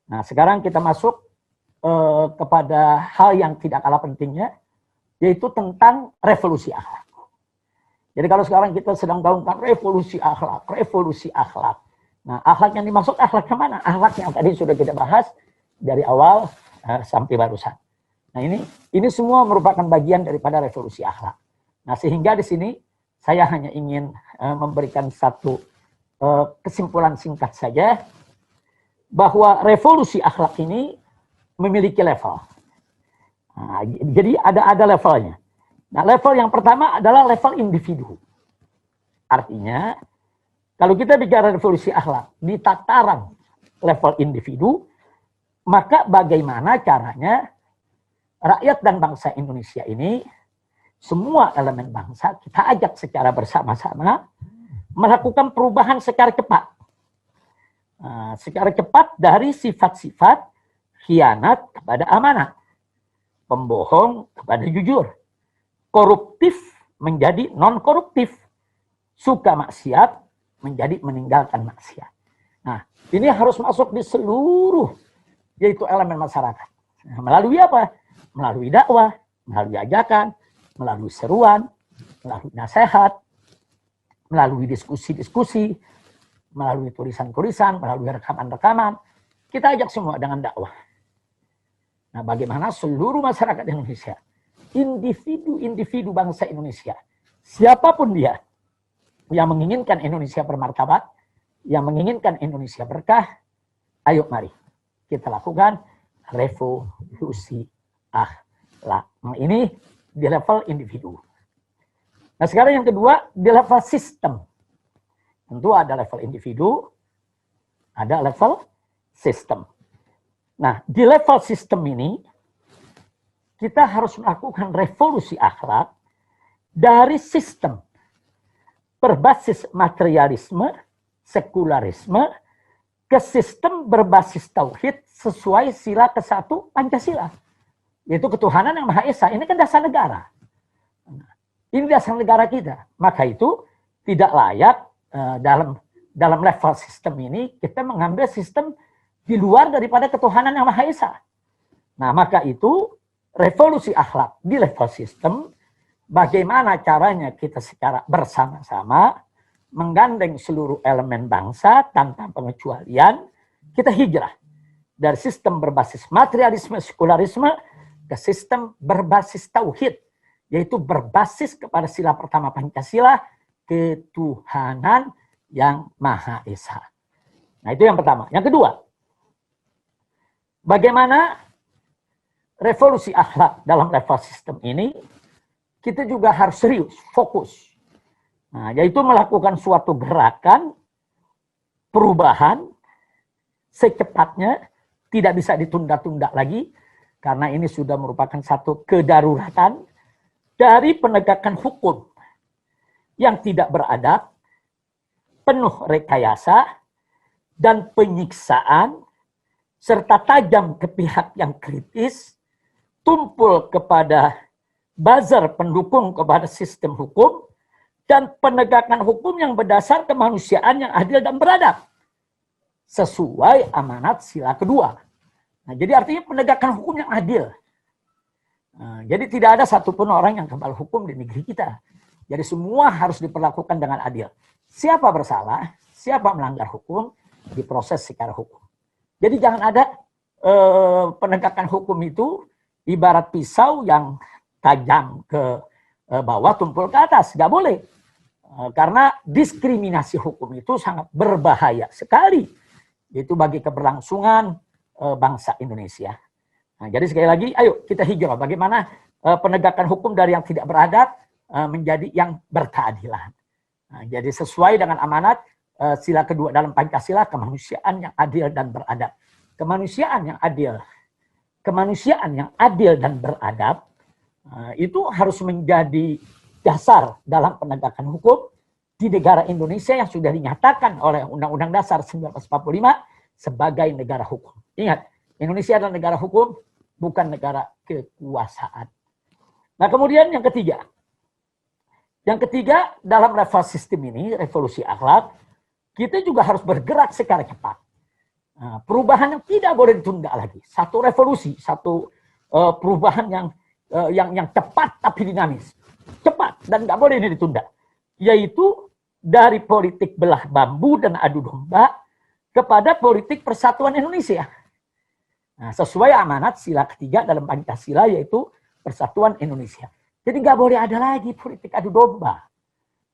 Nah, sekarang kita masuk kepada hal yang tidak kalah pentingnya, yaitu tentang revolusi akhlak. Jadi kalau sekarang kita sedang gaungkan revolusi akhlak, revolusi akhlak. Nah, akhlak yang dimaksud akhlak yang mana? Akhlak yang tadi sudah kita bahas dari awal sampai barusan. Nah, ini semua merupakan bagian daripada revolusi akhlak. Nah, sehingga di sini saya hanya ingin memberikan satu kesimpulan singkat saja, bahwa revolusi akhlak ini memiliki level. Nah, jadi ada levelnya. Nah, level yang pertama adalah level individu. Artinya, kalau kita bicara revolusi akhlak di tataran level individu, maka bagaimana caranya rakyat dan bangsa Indonesia ini, semua elemen bangsa, kita ajak secara bersama-sama melakukan perubahan secara cepat. Secara cepat dari sifat-sifat khianat kepada amanah, pembohong kepada jujur, koruptif menjadi non-koruptif, suka maksiat menjadi meninggalkan maksiat. Nah, ini harus masuk di seluruh, yaitu elemen masyarakat. Nah, melalui apa? Melalui dakwah, melalui ajakan, melalui seruan, melalui nasihat, melalui diskusi-diskusi, melalui tulisan-tulisan, melalui rekaman-rekaman. Kita ajak semua dengan dakwah. Nah, bagaimana seluruh masyarakat Indonesia, individu-individu bangsa Indonesia, siapapun dia, yang menginginkan Indonesia bermartabat, yang menginginkan Indonesia berkah, ayo mari kita lakukan revolusi akhlak. Nah, ini di level individu. Nah, sekarang yang kedua di level sistem. Tentu ada level individu, ada level sistem. Nah, di level sistem ini kita harus melakukan revolusi akhlak dari sistem berbasis materialisme, sekularisme, ke sistem berbasis tauhid sesuai sila ke-1 Pancasila. Yaitu ketuhanan yang Maha Esa. Ini kan dasar negara. Ini dasar negara kita. Maka itu tidak layak dalam level sistem ini kita mengambil sistem di luar daripada ketuhanan yang Maha Esa. Nah, maka itu revolusi akhlak di level sistem, bagaimana caranya kita secara bersama-sama menggandeng seluruh elemen bangsa tanpa pengecualian, kita hijrah dari sistem berbasis materialisme, sekularisme ke sistem berbasis tauhid, yaitu berbasis kepada sila pertama Pancasila, ketuhanan yang Maha Esa. Nah, itu yang pertama. Yang kedua, bagaimana revolusi akhlak dalam level sistem ini, kita juga harus serius, fokus. Nah, yaitu melakukan suatu gerakan perubahan secepatnya, tidak bisa ditunda-tunda lagi, karena ini sudah merupakan satu kedaruratan dari penegakan hukum yang tidak beradab, penuh rekayasa, dan penyiksaan, serta tajam ke pihak yang kritis, tumpul kepada buzzer pendukung kepada sistem hukum, dan penegakan hukum yang berdasar kemanusiaan yang adil dan beradab, sesuai amanat sila kedua. Nah, jadi artinya penegakan hukum yang adil. Nah, jadi tidak ada satupun orang yang kebal hukum di negeri kita. Jadi semua harus diperlakukan dengan adil. Siapa bersalah, siapa melanggar hukum, diproses secara hukum. Jadi jangan ada penegakan hukum itu ibarat pisau yang tajam ke bawah, tumpul ke atas. Nggak boleh. Karena diskriminasi hukum itu sangat berbahaya sekali. Yaitu bagi keberlangsungan bangsa Indonesia. Nah, jadi sekali lagi, ayo kita hijrah. Bagaimana penegakan hukum dari yang tidak beradab menjadi yang berkeadilan. Nah, jadi sesuai dengan amanat sila kedua dalam Pancasila, kemanusiaan yang adil dan beradab. Kemanusiaan yang adil. Kemanusiaan yang adil dan beradab itu harus menjadi dasar dalam penegakan hukum di negara Indonesia yang sudah dinyatakan oleh Undang-Undang Dasar 1945 sebagai negara hukum. Ingat, Indonesia adalah negara hukum, bukan negara kekuasaan. Nah, kemudian yang ketiga. Yang ketiga, dalam level sistem ini, revolusi akhlak, kita juga harus bergerak secara cepat. Perubahan yang tidak boleh ditunda lagi. Satu revolusi, satu perubahan yang cepat tapi dinamis. Cepat dan nggak boleh ini ditunda. Yaitu dari politik belah bambu dan adu domba kepada politik persatuan Indonesia. Nah, sesuai amanat sila ketiga dalam Pancasila yaitu persatuan Indonesia. Jadi nggak boleh ada lagi politik adu domba.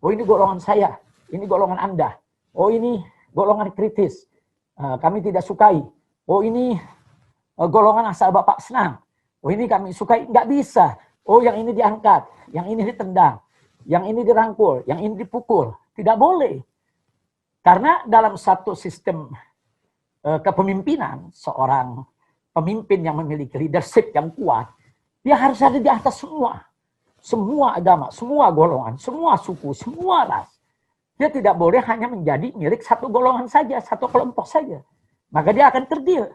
Oh ini golongan saya, ini golongan Anda. Oh ini golongan kritis. Kami tidak sukai. Oh ini golongan asal Bapak senang. Oh ini kami sukai. Nggak bisa. Oh yang ini diangkat, yang ini ditendang, yang ini dirangkul, yang ini dipukul. Tidak boleh. Karena dalam satu sistem kepemimpinan, seorang pemimpin yang memiliki leadership yang kuat, dia harus ada di atas semua. Semua agama, semua golongan, semua suku, semua ras. Dia tidak boleh hanya menjadi milik satu golongan saja, satu kelompok saja. Maka dia akan kerdil.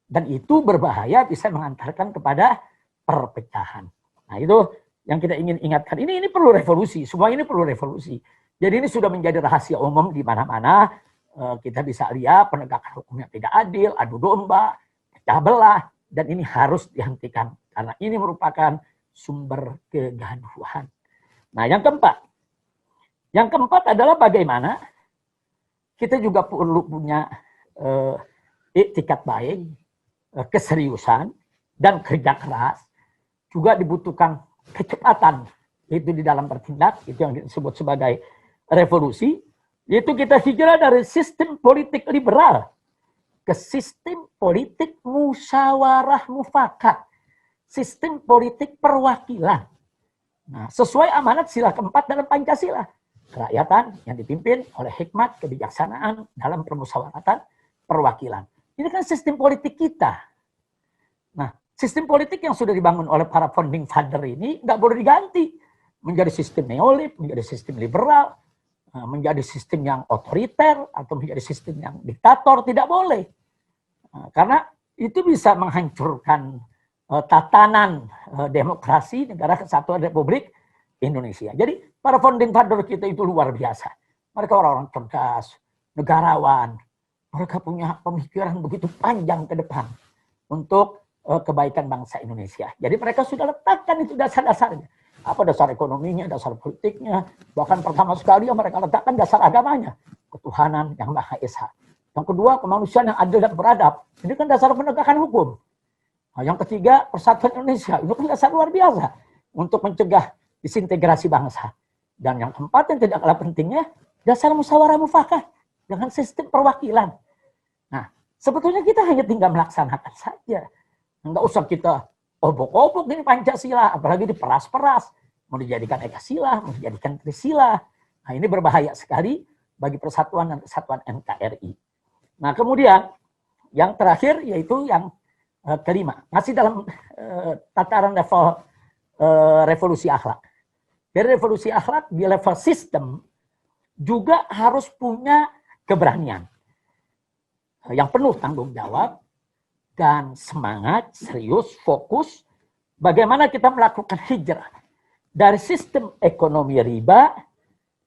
Dan itu berbahaya, bisa mengantarkan kepada perpecahan. Nah itu yang kita ingin ingatkan. Ini perlu revolusi, semua ini perlu revolusi. Jadi ini sudah menjadi rahasia umum di mana-mana. Kita bisa lihat penegakan hukum yang tidak adil, adu domba, pecah belah. Dan ini harus dihentikan. Karena ini merupakan sumber kegaduhan. Nah yang keempat. Yang keempat adalah bagaimana kita juga perlu punya iktikat baik, keseriusan, dan kerja keras. Juga dibutuhkan kecepatan. Itu di dalam bertindak, itu yang disebut sebagai revolusi. Yaitu kita hijrah dari sistem politik liberal ke sistem politik musyawarah mufakat. Sistem politik perwakilan. Nah, sesuai amanat sila keempat dalam Pancasila. Kerakyatan yang dipimpin oleh hikmat kebijaksanaan dalam permusyawaratan perwakilan. Ini kan sistem politik kita. Nah, sistem politik yang sudah dibangun oleh para founding father ini nggak boleh diganti. Menjadi sistem neolib, menjadi sistem liberal, menjadi sistem yang otoriter, atau menjadi sistem yang diktator, tidak boleh. Karena itu bisa menghancurkan tatanan demokrasi Negara Kesatuan Republik Indonesia. Jadi para founding father kita itu luar biasa. Mereka orang-orang cerdas, negarawan. Mereka punya pemikiran begitu panjang ke depan untuk kebaikan bangsa Indonesia. Jadi mereka sudah letakkan itu dasar-dasarnya. Apa dasar ekonominya, dasar politiknya. Bahkan pertama sekali mereka letakkan dasar agamanya. Ketuhanan yang Maha Esa. Yang kedua, kemanusiaan yang adil dan beradab. Ini kan dasar penegakan hukum. Nah, yang ketiga, persatuan Indonesia. Itu kan dasar luar biasa untuk mencegah disintegrasi bangsa. Dan yang keempat yang tidak kalah pentingnya, dasar musyawarah mufakat dengan sistem perwakilan. Nah, sebetulnya kita hanya tinggal melaksanakan saja. Enggak usah kita obok-obok ini Pancasila, apalagi diperas-peras. Mau dijadikan Ekasila, mau dijadikan Trisila. Nah, ini berbahaya sekali bagi persatuan dan kesatuan NKRI. Nah, kemudian yang terakhir yaitu yang kelima, masih dalam tataran level revolusi akhlak. Dari revolusi akhlak di level sistem juga harus punya keberanian yang penuh tanggung jawab dan semangat, serius, fokus bagaimana kita melakukan hijrah dari sistem ekonomi riba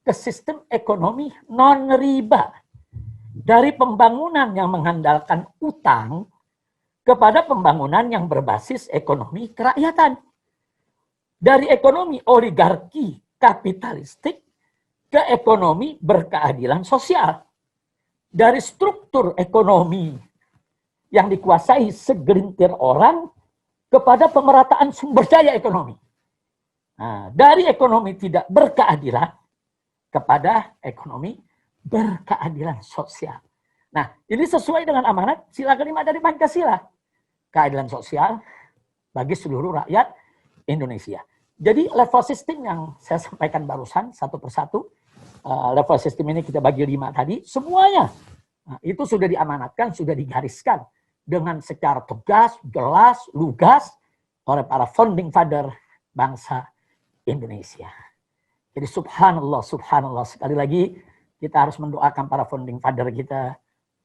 ke sistem ekonomi non riba, dari pembangunan yang mengandalkan utang kepada pembangunan yang berbasis ekonomi kerakyatan. Dari ekonomi oligarki kapitalistik ke ekonomi berkeadilan sosial. Dari struktur ekonomi yang dikuasai segelintir orang kepada pemerataan sumber daya ekonomi. Nah, dari ekonomi tidak berkeadilan kepada ekonomi berkeadilan sosial. Nah, ini sesuai dengan amanat sila kelima dari Pancasila. Keadilan sosial bagi seluruh rakyat Indonesia. Jadi level sistem yang saya sampaikan barusan satu persatu, level sistem ini kita bagi 5 tadi, semuanya itu sudah diamanatkan, sudah digariskan dengan secara tegas, jelas, lugas oleh para founding father bangsa Indonesia. Jadi subhanallah, subhanallah, sekali lagi kita harus mendoakan para founding father kita,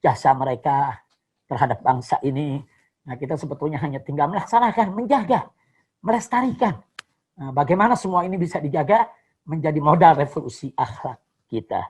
jasa mereka terhadap bangsa ini. Nah, kita sebetulnya hanya tinggal melaksanakan, menjaga, melestarikan. Nah, bagaimana semua ini bisa dijaga menjadi modal revolusi akhlak kita.